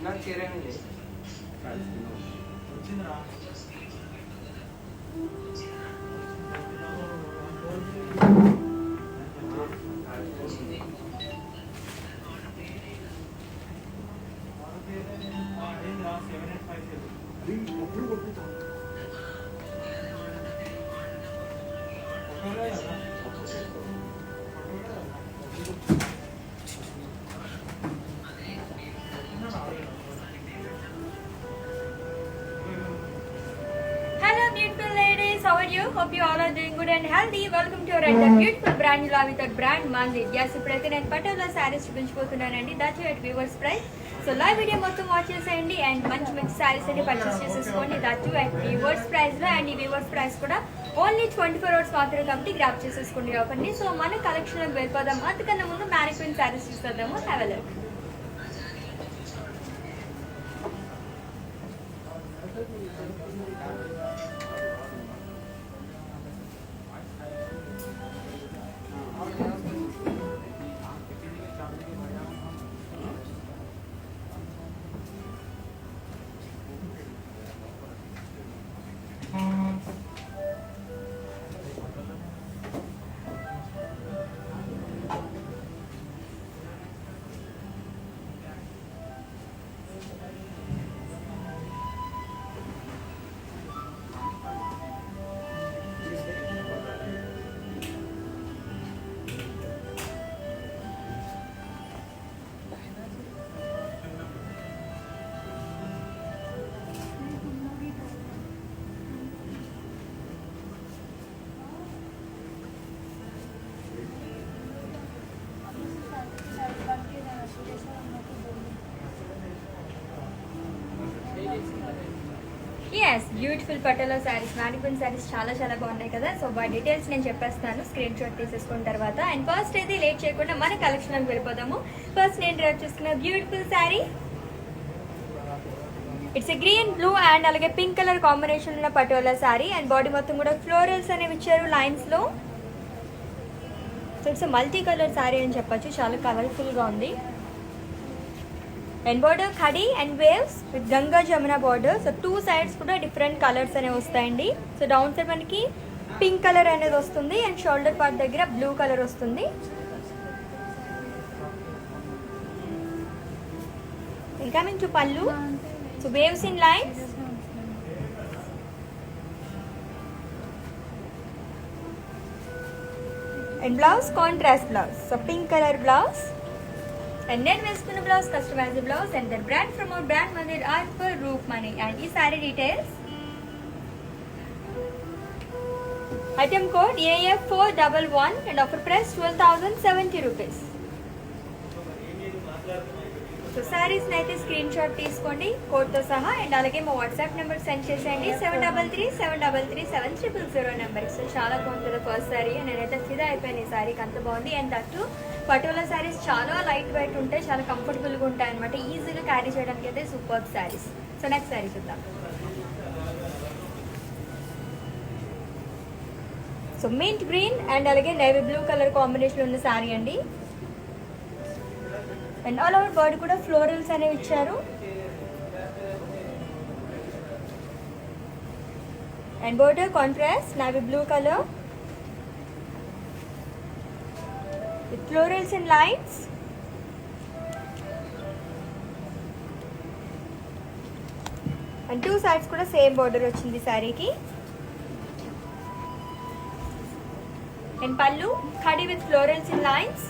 నాకు చేరేనండి వచ్చిందిరా Hello beautiful ladies, how are you? Hope you all are doing good and healthy. Welcome to our beautiful brand new with our brand Mandir. Yes, ఇప్పుడైతే నేను పటోలా సారీస్ చూపించబోతున్నానండి. That's at viewers price. So live video మొత్తం watch చేసేయండి and మంచి మంచి సారీస్ అయితే purchase చేసేసుకోండి. That at viewers price లో అండ్ ఈ వ్యూవర్స్ ప్రైస్ కూడా ఓన్లీ 24 hours మాత్రమే కాబట్టి గ్రాప్ చేసేసుకోండి ఆఫర్ని. సో మన కలెక్షన్ లోకి వెళ్ళిపోదాం. అంతకన్నా ముందు మ్యానిక్విన్ సారీస్ చూసేద్దాము. Have a look. Yes beautiful patola saris mannequin saris చాలా చాలా బాగున్నాయి కదా. సో వాటి డీటెయిల్స్ నేను చెప్పేస్తాను స్క్రీన్ షాట్ తీసేసుకున్న తర్వాత. అండ్ ఫస్ట్ అయితే లేట్ చేయకుండా మన కలెక్షన్లోకి వెళ్ళిపోదాము. ఫస్ట్ నేను డ్రైవ్ చేసుకున్న beautiful sari, it's a green blue and అలాగే పింక్ కలర్ కాంబినేషన్ ఉన్న పటోలా శారీ అండ్ బాడీ మొత్తం కూడా ఫ్లోరల్స్ అనేవి ఇచ్చారు లైన్స్ లో. So it's multi colour sari అని చెప్పొచ్చు, చాలా కలర్ఫుల్ గా ఉంది. And border khadi and waves with Ganga Jamuna border. So two sides కూడా డిఫరెంట్ కలర్స్ అనేవి వస్తాయండి. సో డౌన్ సైడ్ మనకి పింక్ కలర్ అనేది వస్తుంది అండ్ షోల్డర్ పార్ట్ దగ్గర బ్లూ కలర్ వస్తుంది. అండ్ కమింగ్ టు పల్లు, so waves in lines and blouse contrast blouse. So pink colour blouse and then వేసుకున్న blouse customized blouse and there brand from our brand Mandir are for రూప్ మనీ. And ఈ sorry details, item code AF411 and offer price 12,070 rupees. So saris అయితే screen shot తీసుకోండి కోడ్తో సహా and అలాగే మా వాట్సాప్ నెంబర్ సెండ్ చేసేయండి 7337337000 నెంబర్కి. సో చాలా బాగుంది కదా ఫస్ట్ సారీ, నేనైతే ఫిదా అయిపోయాను ఈ సారీకి, అంత బాగుంది. అండ్ దట్టు పటోలా శారీస్ చాలా లైట్ వెయిట్ ఉంటాయి, చాలా కంఫర్టబుల్గా ఉంటాయి అనమాట, ఈజీగా క్యారీ చేయడానికి అయితే super saris. So next saree చూద్దాం. సో మింట్ గ్రీన్ అండ్ అలాగే నేవీ బ్లూ కలర్ కాంబినేషన్ ఉన్న శారీ అండి. అండ్ ఆల్ ఓవర్ బాడీ కూడా ఫ్లోరల్స్ అనేవి ఇచ్చారు. And border contrast navy blue colour with florals and lines. And two sides kuda same border vachindi saree ki. And pallu khadi with florals and lines.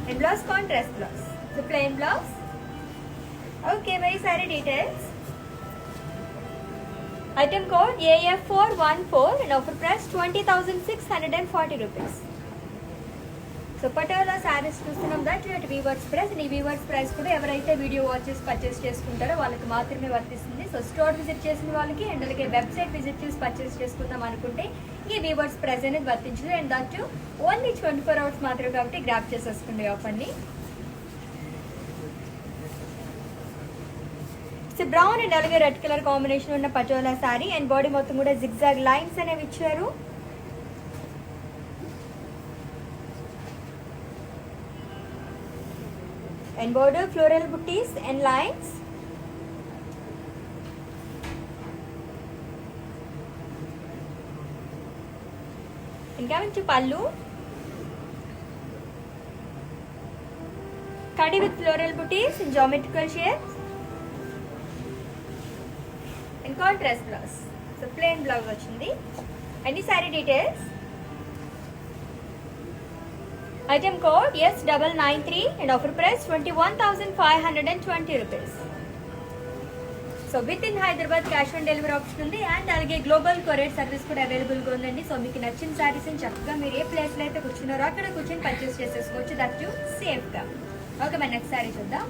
And blouse contrast blouse. So plain blouse. Okay, very saree details. Item code AF414 and offer price 20,640 rupees. So patola saris చూస్తున్నాం that at weavers price. ఈ weavers price కూడా ఎవరైతే video watches purchase చేసుకుంటారో వాళ్ళకి మాత్రమే వర్తిస్తుంది. So store visit చేసిన వాళ్ళకి అండ్ అలాగే వెబ్సైట్ విజిట్ చేసి పర్చేస్ చేసుకుందాం అనుకుంటే ఈ వీవర్స్ ప్రైస్ అనేది వర్తించదు. అండ్ దట్ ఓన్లీ 24 hours మాత్రమే కాబట్టి గ్రాప్ చేసేసుకుండే ఆఫర్ని. బ్రౌన్ అండ్ అలాగే రెడ్ కలర్ కాంబినేషన్ ఉన్న పటోలా శారీ అండ్ బాడీ మొత్తం కూడా జిగ్జాగ్ లైన్స్ అనేవి ఇచ్చారు. and border floral booties and lines. And coming to pallu, kadi with floral booties in geometrical shapes and contrast blouse. So plain blouse vachindi. Any saree details? Item code S993 and offer price 21,520 rupees. So with in Hyderabad cash on delivery option ఉంది and అలాగే global courier service కూడా అవైలబుల్గా ఉందండి. So మీకు నచ్చిన శారీస్ని చక్కగా మీరు ఏ ప్లేస్లో అయితే కూర్చున్నారో అక్కడ కూర్చొని పర్చేస్ చేసేసుకోవచ్చు, దట్ యూ సేఫ్గా. ఓకే, మన నెక్స్ట్ శారీ చూద్దాం.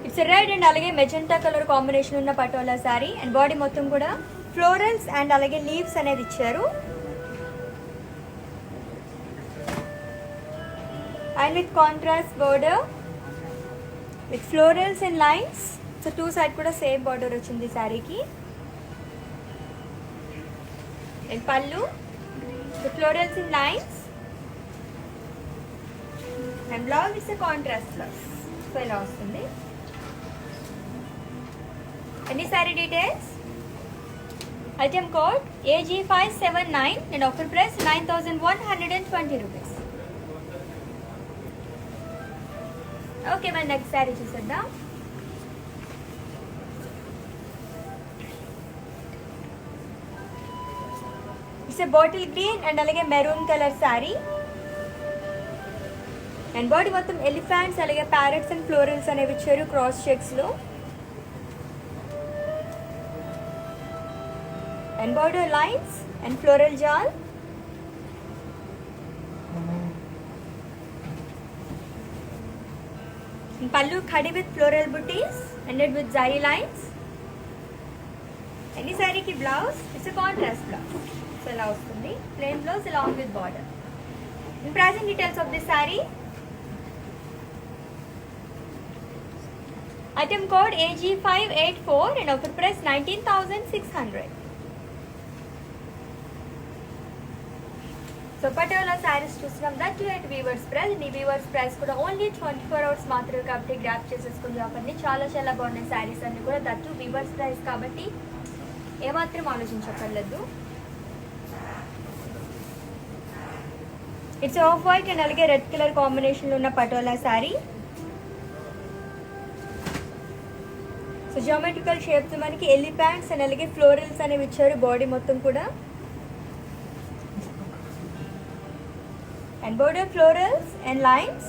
ఇట్స్ రెడ్ అండ్ అలాగే మెజెంటా కలర్ కాంబినేషన్ ఉన్న పటోలా శారీ అండ్ బాడీ మొత్తం కూడా ఫ్లోరల్స్ అండ్ అలాగే లీవ్స్ అనేది ఇచ్చారు and with contrast border with florals and lines. So two side kuda same border ochindi saree ki. And pallu the florals and lines and blouse is a contrast blouse. So ila vastundi. Any saree details? Item code AG579 and offer price 9,120 rupees. Okay, మన next sari చూసేద్దాం. It's bottle green and అలాగే maroon colour sari and body మొత్తం elephants అలాగే parrots and florals అనేవి ఇచ్చారు cross checks లో and border lines and floral జాల్. Pallu khadi with floral booties ended with zari lines. Any saree ki blouse, it's a contrast blouse. So ila vastundi plain blouse along with border. In pricing details of this saree, item code AG584 and offer price 19,600. So patola saris చూస్తున్నాం, that to at weavers price. ఈ weavers price కూడా only 24 hours మాత్రమే కాబట్టి grab చేసేసుకుని ఆఫర్ని. చాలా చాలా బాగున్నాయి శారీస్ అన్ని కూడా, దట్ టు వీవర్స్ ప్రైస్ కాబట్టి ఏమాత్రం ఆలోచించక్కర్లేదు. ఇట్స్ ఆఫ్ వైట్ అండ్ అలాగే రెడ్ కలర్ కాంబినేషన్లో ఉన్న patola saree. So geometrical shapes మనకి ఎలిఫెంట్స్ అండ్ అలాగే ఫ్లోరల్స్ అనేవి ఇచ్చారు బాడీ మొత్తం కూడా and border florals and lines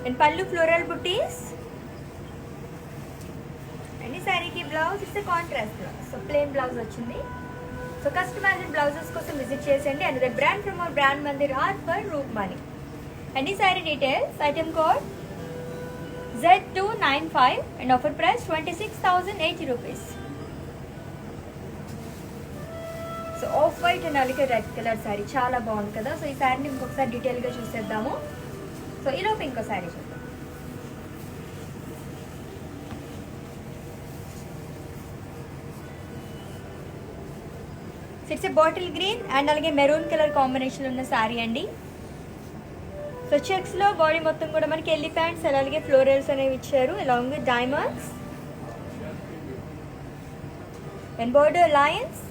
and pallu floral booties. Any saree ki blouse is a contrast blouse, so plain blouse vachindi. So customized blouses kosam visit chesandi. Another brand from our brand Mandir Art for Roopmani. Any saree details, item code Z295 and offer price 26,080 rupees. So off white and అలాగే red colour sari చాలా బాగుంది కదా. So ఈ శారీని ఇంకొకసారి డీటెయిల్గా చూసేద్దాము. So ఈలోపు ఇంకో శారీ చూద్దాం. It's a bottle green and అలాగే మెరూన్ కలర్ కాంబినేషన్ ఉన్న శారీ అండి. సో చెక్స్లో బాడీ మొత్తం కూడా మనకి ఎలిఫెంట్స్ అలాగే ఫ్లోరల్స్ అనేవి ఇచ్చారు along with diamonds and border lines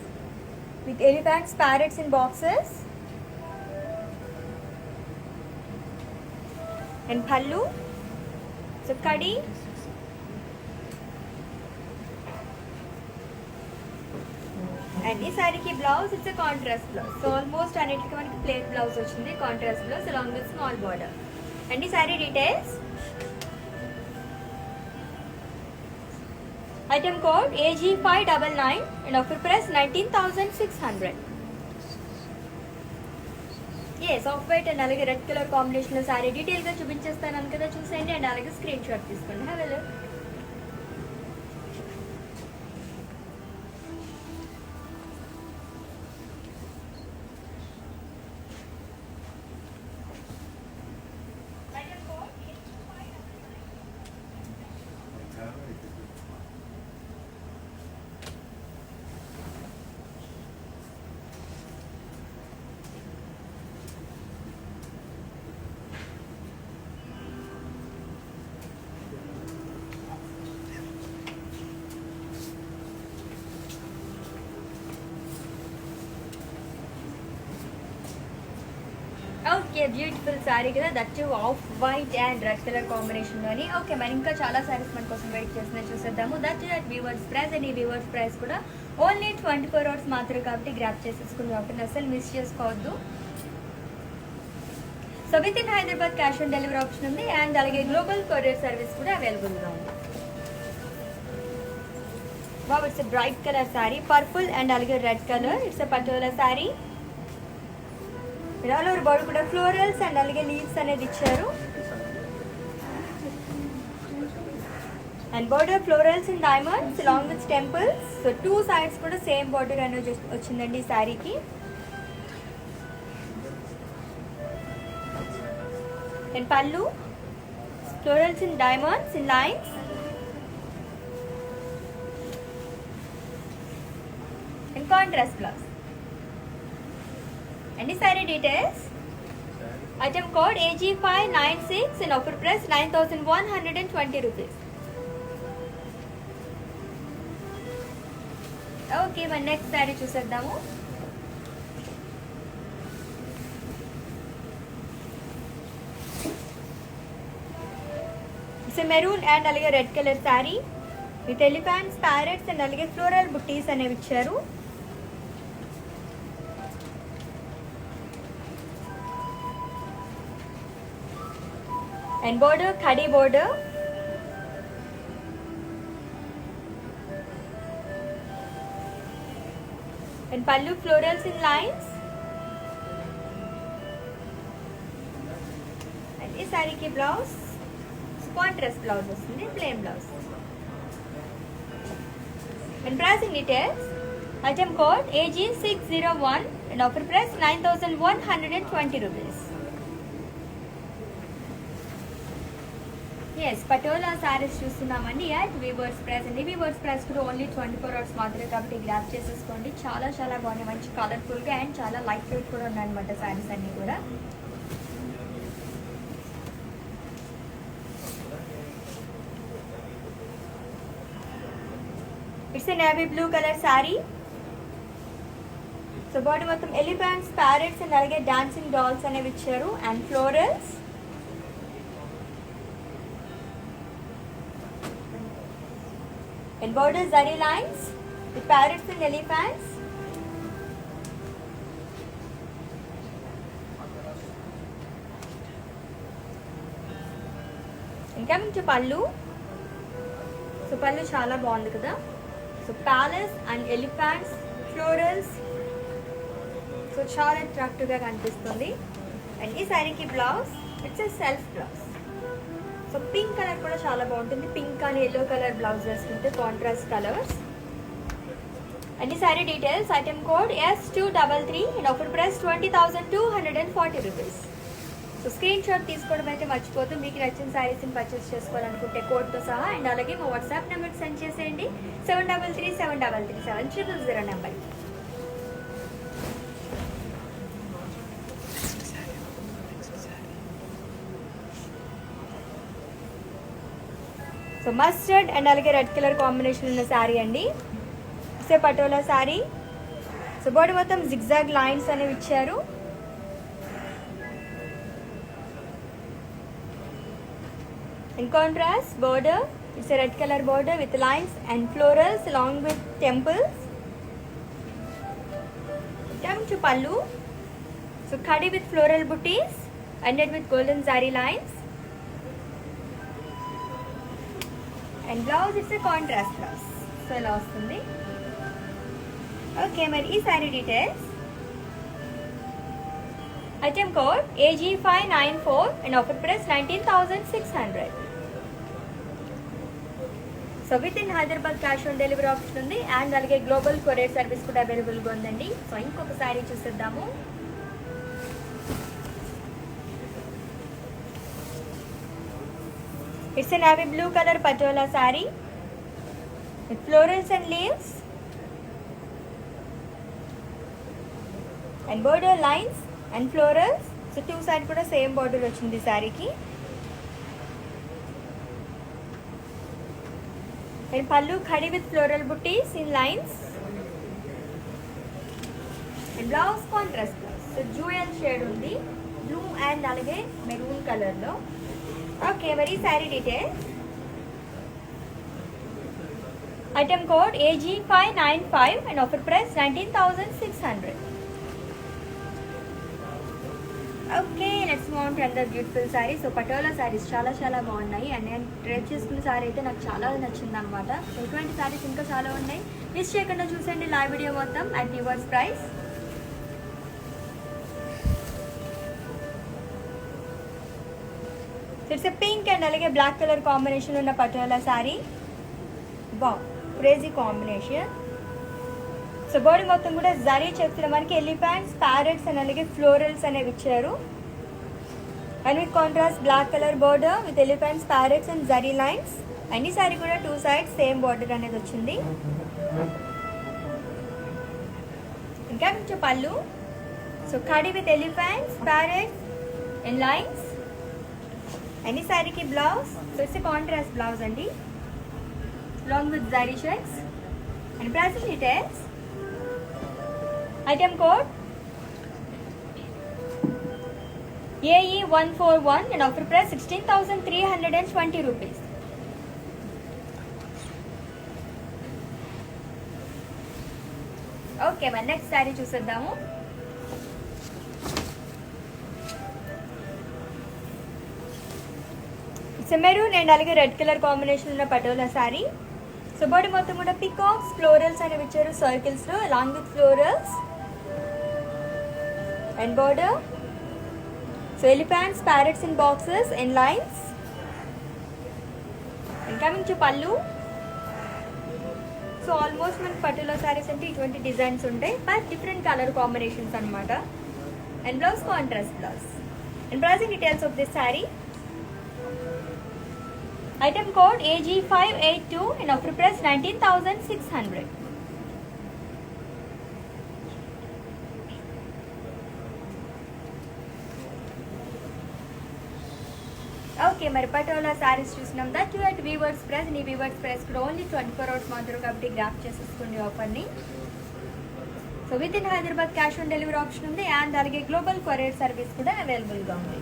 with elephants, parrots in boxes and pallu. So kadi and ee saree ki blouse, it's a contrast blouse. So almost అన్నిటికీ మనకి plain blouse వచ్చింది, contrast blouse along with small border. And ee saree details, item code AG599 and offer price 19,600. yes, off white and అలాగే red colour combination sari డీటెయిల్గా చూపించేస్తాను కదా, చూసేయండి and అలాగే screen shot తీసుకోండి. Have a look. Okay, beautiful sari కదా, that off white and red colour కాంబినేషన్లోని. Okay, మరి ఇంకా చాలా శారీస్ మన కోసం వెయిట్ చేస్తున్నాయి, చూసేద్దాము. దట్ వీవర్స్ ప్రైస్, అండ్ ఈ వీవర్స్ ప్రైస్ కూడా ఓన్లీ 24 hours మాత్రమే కాబట్టి గ్రాప్ చేసేసుకుని ఆఫర్ని అసలు మిస్ చేసుకోవద్దు. So with in Hyderabad cash on delivery option ఉంది, అండ్ అలాగే గ్లోబల్ కొరియర్ సర్వీస్ కూడా అవైలబుల్గా ఉంది. Wow, it's bright colour sari, purple and అలాగే red colour. It's Patola sari. All over body కూడా ఫ్లోరల్స్ అండ్ అలాగే లీవ్స్ అనేది ఇచ్చారు. And border florals and diamonds along with temples. So 2 sides కూడా సేమ్ బార్డర్ అనేది వచ్చిందండి ఈ శారీకి. And pallu florals and diamonds in lines. And contrast blouse. Any saree details? Item code AG596 and offer price 9,120 rupees. Okay, మన next saree చూసేద్దాము. It's a maroon and అలాగే red colour saree with elephants, parrots and అలాగే floral butties అనేవి ఇచ్చారు. And border khadi border. And pallu florals in lines. And this saree ki blouse contrast blouse vastundi, plain blouse. And pricing details. Item code AG601 and offer price 9,120 rupees. Yes, patola saris చూస్తున్నామండి at weavers price. అండి weavers price కూడా only 24 hours మాత్రమే కాబట్టి grab చేసేసుకోండి. చాలా చాలా బాగున్నాయి, మంచి కలర్ఫుల్గా అండ్ చాలా లైట్ వెయిట్ కూడా ఉన్నాయన్నమాట శారీస్ అన్నీ కూడా. It's a navy blue colour sari. So body మొత్తం ఎలిఫెంట్స్, ప్యారెట్స్ అండ్ అలాగే డాన్సింగ్ డాల్స్ అనేవి ఇచ్చారు. And florals. And border zari lines with parrots and elephants. And coming to pallu. So pallu చాలా బాగుంది కదా. So palace and elephants, florals. So చాలా అట్రాక్టివ్గా కనిపిస్తుంది. అండ్ ఈ శారీకి blouse it's a self blouse. So pink colour కూడా చాలా బాగుంటుంది, pink and yellow colour blouse వేసుకుంటే కాంట్రాస్ట్ కలర్స్. అండ్ ఈ sari details. Item code S233 and offer price 20,240 rupees. So screen shot తీసుకోవడం అయితే మర్చిపోతుంది. మీకు నచ్చిన శారీస్ని పర్చేస్ చేసుకోవాలనుకుంటే కోడ్తో సహా. అండ్ అలాగే మా వాట్సాప్ నెంబర్కి సెండ్ చేసేయండి 7337337000 నెంబర్. సో మస్టర్డ్ అండ్ అలాగే రెడ్ కలర్ కాంబినేషన్ ఉన్న శారీ అండి. ఇసే పటోలా శారీ. సో బాడీ మొత్తం జిగ్జాగ్ లైన్స్ అనేవి ఇచ్చారు. In contrast border, it's red colour border with lines and florals along with temples. Coming to పల్లు. సో ఖడి with floral buttis ended with golden జారీ lines. And blouse it's contrast blouse. So ఇలా వస్తుంది. Okay, మరి ఈ sari details. Item code AG594 and offer price 19,600. So with in Hyderabad cash on delivery option ఉంది, and అలాగే global courier service కూడా అవైలబుల్గా ఉందండి. సో ఇంకొక శారీ చూసేద్దాము. It's a navy blue color patola saree with florals and leaves and border lines and florals. So 2 sides kuda same border vachindi saree ki. And pallu khadi with floral butties in lines. And blouse contrast blouse. So jewel shade undi. Blue and అలాగే maroon కలర్లో. Okay, మరి sari details. Item code AG595 and offer price 19,600. Okay, let's move on to another beautiful sari. So patola saris చాలా బాగున్నాయి and నేను trade చేసుకున్న శారీ అయితే నాకు చాలా నచ్చింది అనమాట. సో ఇటువంటి శారీస్ ఇంకా చాలా ఉన్నాయి, మిస్ చేయకుండా చూసండి లైవ్ వీడియో మొత్తం at viewers price. It's a pink and అలాగే బ్లాక్ కలర్ కాంబినేషన్ ఉన్న patola sari. Wow, crazy combination. So body మొత్తం కూడా జరీ చెప్తున్న మనకి ఎలిఫెంట్స్, ప్యారెట్స్ అండ్ అలాగే ఫ్లోరల్స్ అనేవి ఇచ్చారు. And with contrast black colour border with elephants, parrots and zari lines. And ఈ సారీ కూడా 2 sides సేమ్ బోర్డర్ అనేది వచ్చింది. ఇంకా కొంచెం pallu. So khadi with elephants, parrots and lines. And ఈ సారీకి blouse. So it's contrast blouse అండి, long with zari checks. And price details. Item code AE141 and offer price 16,320 rupees. Okay, మన నెక్స్ట్ శారీ చూసేద్దాము. ఇట్స్ మెరూన్ అండ్ అలాగే రెడ్ కలర్ కాంబినేషన్ ఉన్న patola saree. So body మొత్తం కూడా peacocks, florals అనేవి ఇచ్చారు సర్కిల్స్ లో along with florals and border. So elephants, parrots in boxes and lines. And coming to pallu. So almost man patula sarees ante iటువంటి designs ఉంటాయి but different colour combinations అన్నమాట. And blouse contrast blouse. And pricing details of this saree. Item code AG582 and offer price 19,600. Okay, మరి పటోలా శారీస్ చూసినాం. That you at weavers price. నీ weavers price కూడా only 24 hours మాత్రం కాబట్టి grab చేసేసుకోండి ఆఫర్ని. So with in Hyderabad cash on delivery option ఉంది and అలాగే గ్లోబల్ కొరియర్ సర్వీస్ కూడా అవైలబుల్గా ఉంది.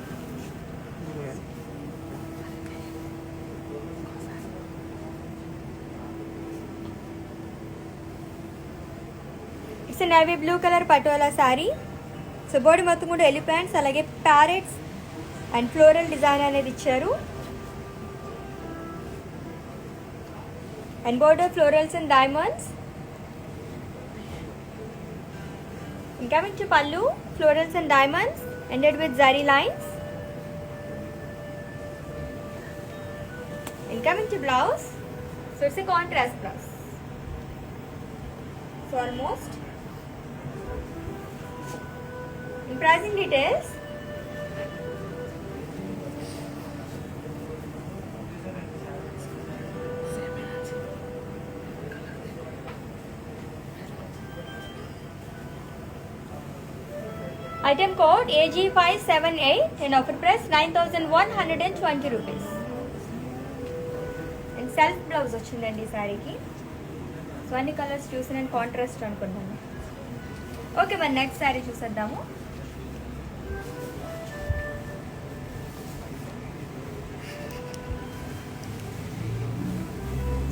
It's navy blue colour patola saree. So body మొత్తం కూడా ఎలిఫెంట్స్ అలాగే ప్యారెట్స్ అండ్ ఫ్లోరల్ డిజైన్ అనేది ఇచ్చారు. And border florals and diamonds. ఇంకా మంచి పళ్ళు, florals and diamonds ended with zari lines. ఇంకా మంచి blouse. So it's a contrast blouse. So almost in pricing details. Item code AG578 and offer price 9,120 rupees. And self blouse వచ్చిందండి ఈ సారీకి. So అన్ని colours చూసి నేను కాంట్రాస్ట్ అనుకుంటాను. ఓకే, మరి నెక్స్ట్ సారీ చూసేద్దాము.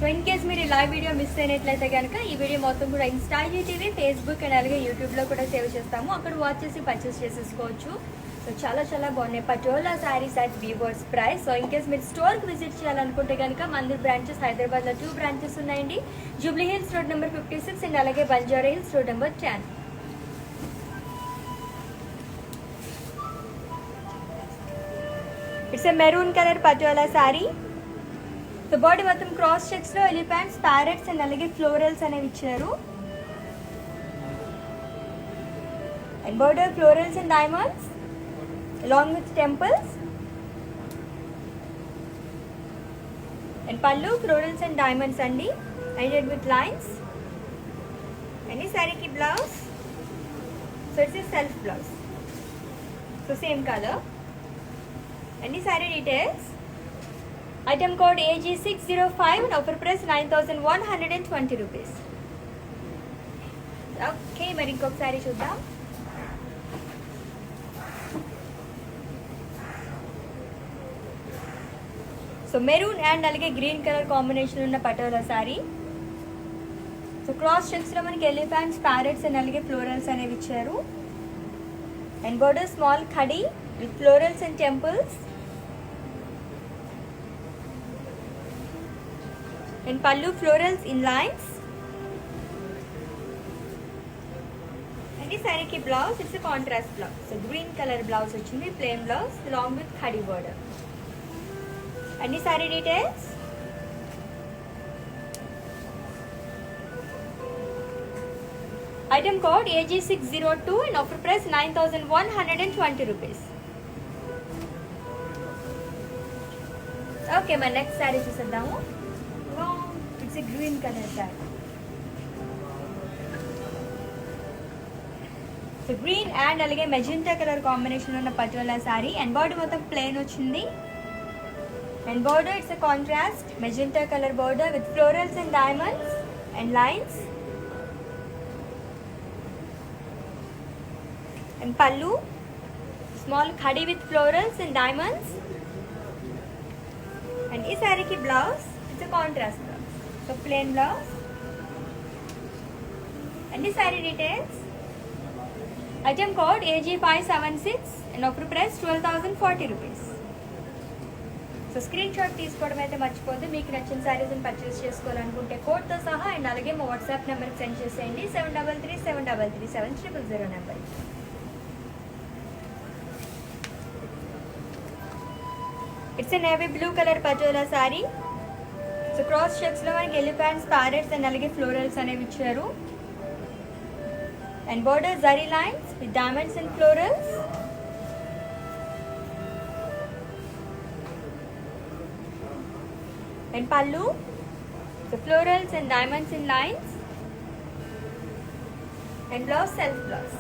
సో ఇన్ కేస్ మీరు ఈ లైవ్ వీడియో మిస్ అయినట్లయితే కనుక ఈ వీడియో మొత్తం కూడా ఇన్స్టా, టీవీ, ఫేస్బుక్ అండ్ అలాగే యూట్యూబ్లో కూడా సేవ్ చేస్తాము. అక్కడ వాచ్ చేసి పర్చేస్ చేసేసుకోవచ్చు. సో చాలా బాగున్నాయి patola saris at weavers price. So in case మీరు స్టోర్కి విజిట్ చేయాలనుకుంటే కనుక మందిర్ బ్రాంచెస్ హైదరాబాద్లో 2 branches ఉన్నాయండి. Jubilee Hills road number 56 and అలాగే Banjara Hills road number 10. It's a maroon colour patola saree. So body మొత్తం క్రాస్ చెక్స్ లో ఎలిఫెంట్స్, ప్యారెట్స్ అండ్ అలాగే ఫ్లోరల్స్ అనేవి ఇచ్చారు. And border florals and diamonds along with temples. And pallu florals and diamonds అండి ended with lines. And ఈ సారీకి blouse. So it's self blouse. So same colour. And ఈ sorry details. Item code AG605 and offer price 9,120 rupees. Okay, మరి ఇంకొకసారి చూద్దాం. Maroon and అలాగే green colour combination ఉన్న patola sorry. So cross checks లో మనకి ఎలిఫెంట్స్, ప్యారెట్స్ అండ్ అలాగే florals అనేవి ఇచ్చారు. And border small khadi with florals and temples. And pallu florals in lines. And ఈ సారీకి blouse it's contrast blouse. So green colour blouse వచ్చింది, plain blouse long with khadi border. And ఈ sorry details. Item code AG602 and offer price 9,120 rupees. Okay, my next saree చూసేద్దాము. Wow, it's a green color saree. So green and అలాగే magenta colour combination ఉన్న patola saree and border మొత్తం plain వచ్చింది. And border it's a contrast magenta color border with florals and diamonds and lines. And pallu small khadi with florals and diamonds. And this saree ki blouse it's a contrast blouse, so plain blouse. And this saree details. Item code AG576 and offer price 12,040 rupees. So screen shot తీసుకోవడం అయితే మర్చిపోద్దు. మీకు నచ్చిన శారీస్ని purchase చేసుకోవాలనుకుంటే కోడ్తో సహా and అలాగే మా వాట్సాప్ నెంబర్కి సెండ్ చేసేయండి. 7337337000 number. It's a navy blue colour patola sorry. So cross చెక్స్లో మనకి ఎలిఫెంట్స్, ప్యారెట్స్ అండ్ అలాగే ఫ్లోరల్స్ అనేవి ఇచ్చారు. And border zari lines with diamonds and florals. And pallu, the florals and diamonds in lines. And blouse self blouse,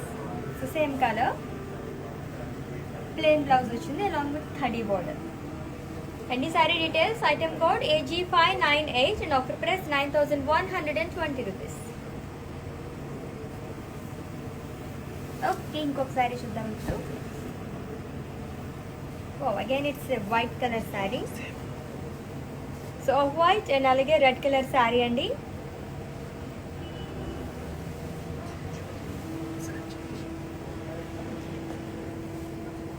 so same color, plain blouse vachindi along with khadi border. And the saree details. Item code AG598 and offer price 9,120 rupees. Okay, inkoka saree chuddam ఇప్పుడు. Oh, again it's a white color saree. So white and అలాగే red colour saree అండి.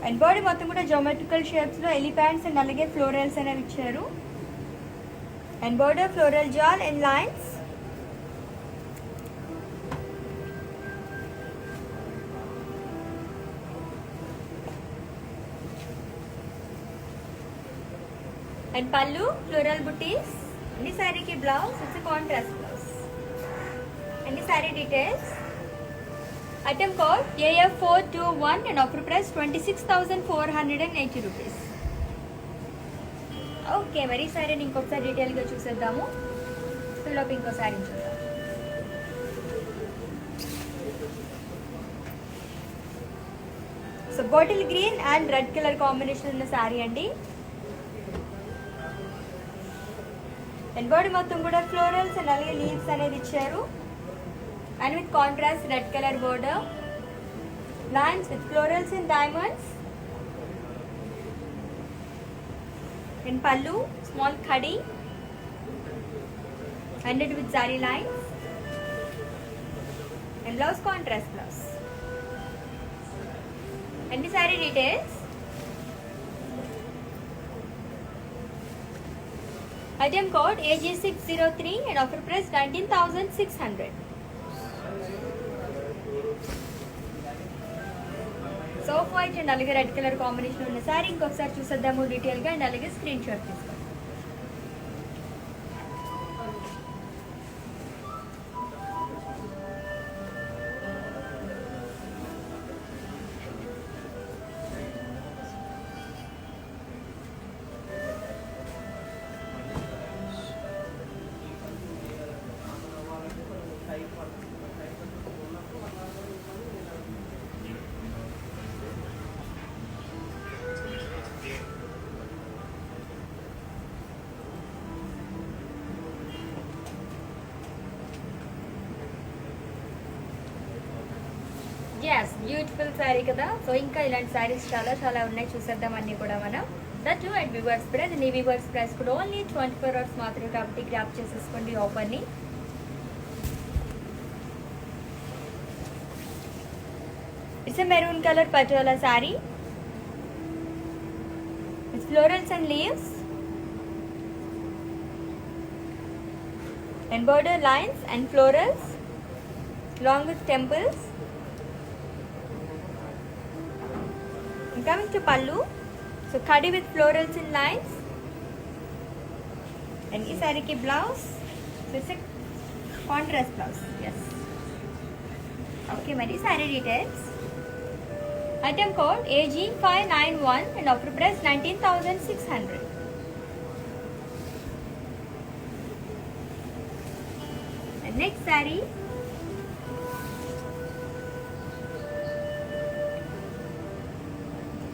And body మొత్తం కూడా geometrical shapes లో elephants and అలాగే florals అనేవి ఇచ్చారు. And border floral jaal and lines. And pallu floral booties. And the saree ki blouse it's a contrast blouse. And the saree details. Item code AF421 and offer price 26,480 rupees. Okay, మరి సారీని ఇంకొకసారి డీటెయిల్గా చూసేద్దాము. లోపు ఇంకో సారీ చూద్దాం. So bottle green and red colour combination ఉన్న సారీ అండి. And body మొత్తం కూడా ఫ్లోరల్స్ అండ్ అలాగే లీవ్స్ అనేది ఇచ్చారు. And with contrast red colour border, lines with florals and diamonds. And pallu small khadi and it with zari lines. And blouse contrast blouse. And the saree details. Item code AG603 and offer price 19,600. Soft white and అలాగే red colour combination ఉన్న sorry ఇంకొకసారి చూసేద్దాము detail గా. And అలాగే screen shot తీసుకోండి. yes, beautiful sari కదా. So ఇంకా ఇలాంటి శారీస్ చాలా చాలా ఉన్నాయి, చూసేద్దాం అన్నీ కూడా మనం. That too at weavers price. నీ వివర్స్ ప్రైస్ కూడా ఓన్లీ 24 hours మాత్రమే కాబట్టి గ్రాప్ చేసేసుకోండి ఆఫర్ని. It's a maroon colour patola saree. It's florals and leaves and border lines and florals along with temples. And coming to pallu, so khadi with florals and lines. And this saree ki blouse, so it's a contrast blouse. Yes. Okay, mari saree details. Item code AG591 and offer price 19,600. Next saree,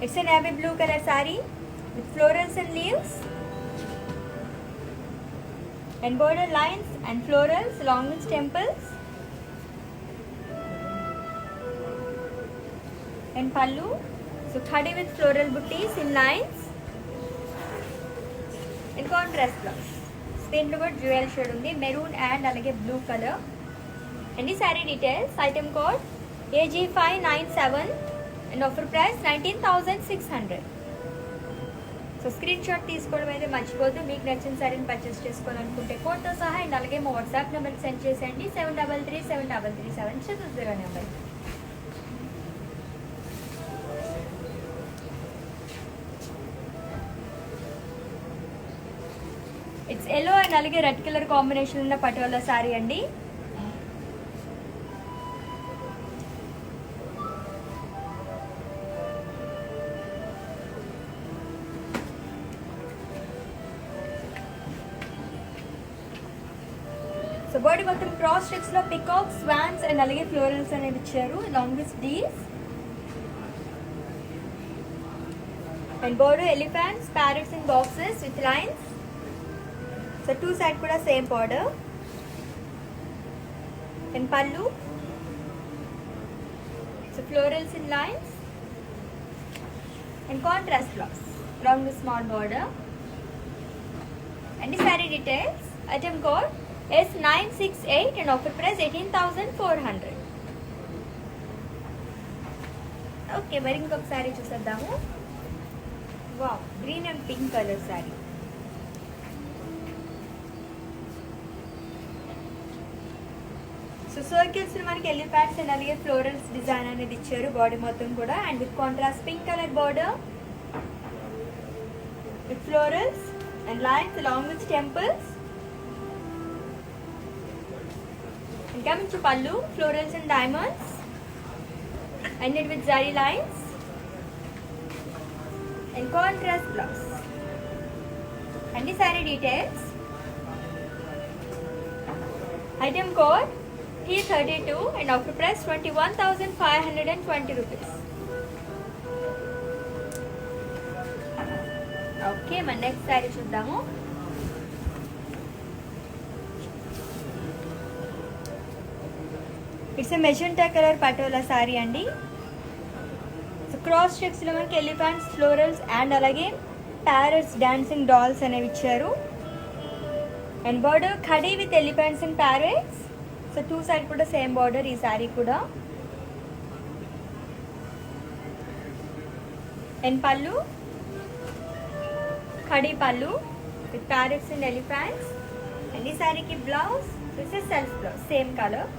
it's a navy blue color saree with florals and leaves and border lines and florals along with temples. And pallu, so khadi with floral butties in lines and contrast blouse. దీంట్లో కూడా jewel shade ఉంది, maroon and అలాగే blue colour. And ఈ sari details. Item code AG597 and offer price 19,600. So screen shot తీసుకోవడం అయితే మర్చిపోద్దు. మీకు నచ్చిన శారీని పర్చేస్ చేసుకోవాలనుకుంటే కోడ్తో సహా అండ్ అలాగే మా వాట్సాప్ నెంబర్కి సెండ్ చేసేయండి. 73373370 నెంబర్. ఇట్స్ ఎల్లో అండ్ అలాగే రెడ్ కలర్ కాంబినేషన్ ఉన్న పటోలా శారీ అండి. సో బాడీ మొత్తం క్రాస్ చెక్స్ లో పికాక్, స్వాన్స్ అండ్ అలాగే ఫ్లోరల్స్ అనేవి ఇచ్చారు లాంగ్ విత్ డీస్. And border elephants, parrots and boxes with lines. So two side kuda same border. And pallu, so florals in lines and contrast blouse along with small border. And the saree details. Item code S968 and offer price 18,400. Okay, మరి ఇంకొక saree చూసేద్దాము. Wow, green and pink color saree. So circles మనకి elephants and అలాగే florals design అనేది ఇచ్చారు body మొత్తం కూడా. And with contrast pink colour border with florals and lines along with temples. And coming to pallu, florals and diamonds and it with zari lines and contrast blouse. And ఈ sorry details. Item code T32 and offer price 21,520 rupees. Okay, మన next saree చూద్దాము. It's a magenta colour patola saree అండి. So cross checks లో మనకి elephants, florals and అలాగే parrots, dancing dolls అనేవి ఇచ్చారు. And border khadi with elephants and parrots. So two side కూడా same border ఈ శారీ కూడా. అండ్ పల్లు, ఖడీ పల్లు with parrots and elephants. And ఈ శారీకి blouse it's self blouse same colour.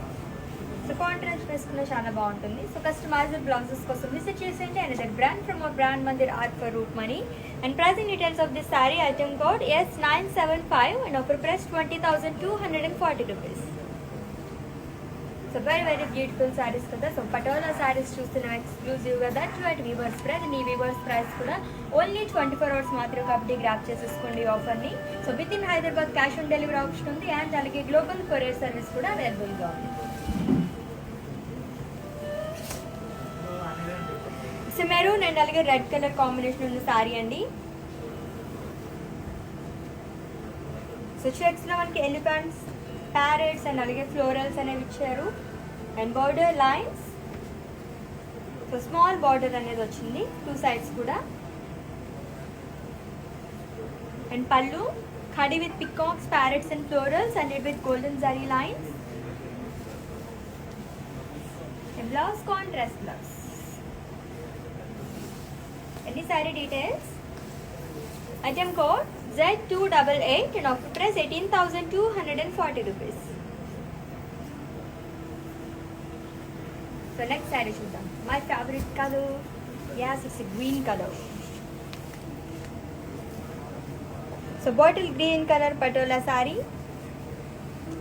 So contrast వేసుకున్న చాలా బాగుంటుంది. సో కస్టమైజ్డ్ బ్లౌజెస్ కోసం విజిట్ చేసేయండి. And that brand from our brand Mandir art for route money. And pricing details of this saree. Item code S975 and offer price 20,240 rupees. So very very beautiful sarees కదా. So patola saris చూస్తున్నాం ఎక్స్క్లూజివ్గా that at weavers price. And ఈ weavers price కూడా only 24 hours మాత్రమే కాబట్టి grab చేసేసుకోండి ఈ ఆఫర్ని. So with in Hyderabad cash on delivery option ఉంది. అండ్ అలాగే గ్లోబల్ కొరియర్ సర్వీస్ కూడా అవైలబుల్గా ఉంది. సో మెరూన్ అండ్ అలాగే రెడ్ కలర్ కాంబినేషన్ ఉన్న శారీ అండి. సో చెక్స్లో మనకి ఎలిఫెంట్స్, ప్యారెట్స్ అండ్ అలాగే ఫ్లోరల్స్ అనేవి ఇచ్చారు. And border lines, so small border అనేది వచ్చింది టూ సైడ్స్ కూడా. And pallu, khadi with peacocks, parrots and florals and it with golden zari lines. And blouse, contrast blouse. Any saree details? Item code Z288 and offer price 18,240 rupees. So next saree చూద్దాం. My favorite color. Yes, it's a green color. So bottle green color patola saree.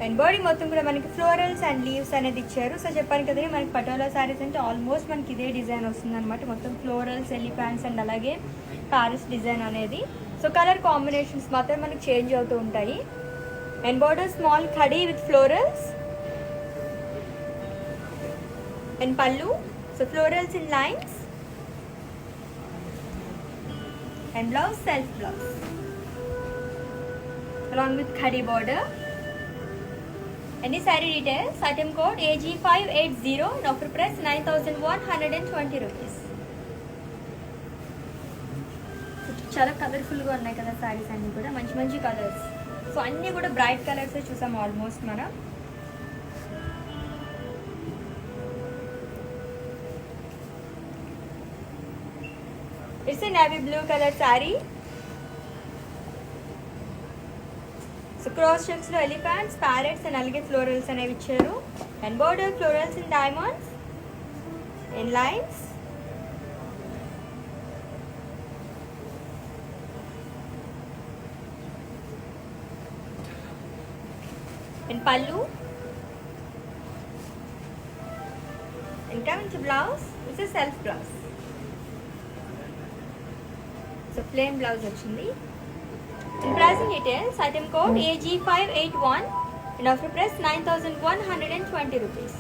And body మొత్తం కూడా మనకి florals and leaves అనేది ఇచ్చారు. So చెప్పాను కదా మనకి పటోలా సారీస్ అంటే ఆల్మోస్ట్ మనకి ఇదే డిజైన్ వస్తుంది అనమాట. మొత్తం ఫ్లోరల్స్, ఎలిఫాంట్స్ అండ్ అలాగే ప్యారిస్ డిజైన్ అనేది. సో కలర్ కాంబినేషన్స్ మాత్రం మనకి చేంజ్ అవుతూ ఉంటాయి. And border small khadi with florals and pallu. So florals in lines and blouse self blouse along with khadi border. Any saree details? Item code AG580 and offer price 9,120 rupees. చాలా కలర్ఫుల్గా ఉన్నాయి కదా సారీస్ అన్నీ కూడా, మంచి మంచి కలర్స్. సో అన్నీ కూడా బ్రైట్ కలర్స్ చూసాం ఆల్మోస్ట్ మనం. It's a navy blue colour saree. So cross checks లో ఎలిఫాంట్స్, ప్యారెట్స్ అండ్ అలాగే ఫ్లోరల్స్ అనేవి ఇచ్చారు. And border florals in diamonds in lines. And pallu. And coming to blouse, it's a self blouse. So plain blouse వచ్చింది. In pricing details, item code AG581 and offer price 9,120 rupees.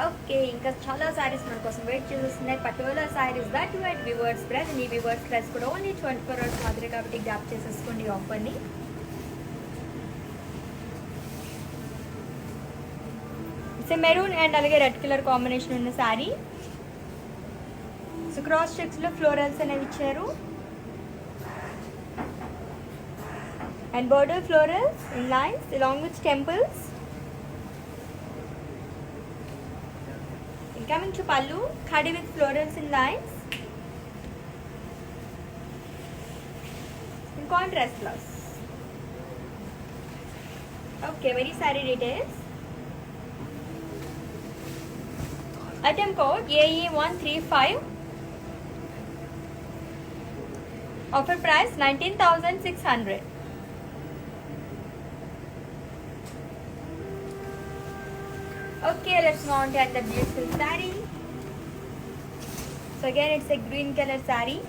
Okay, ఇంకా చాలా సారీస్ మన కోసం wait చేస్తున్నాయి. Patola saris that at weavers price. And ఈ weavers price కూడా only 24 hours మాత్రమే కాబట్టి గ్యాప్ చేసేసుకోండి ఈ ఆఫర్ని. ఇట్స్ మెరూన్ అండ్ అలాగే రెడ్ కలర్ కాంబినేషన్ ఉన్న సారీ. సో క్రాస్ చెక్స్ లో ఫ్లోరల్స్ అనేవి ఇచ్చారు. And border florals in lines along with temples. Coming to pallu, khadi with florals in lines. In contrast blouse. Okay, very saree details. Item code AE135. Offer price 19,600. Okay, let's move on to the beautiful saree. So again, it's a green color saree.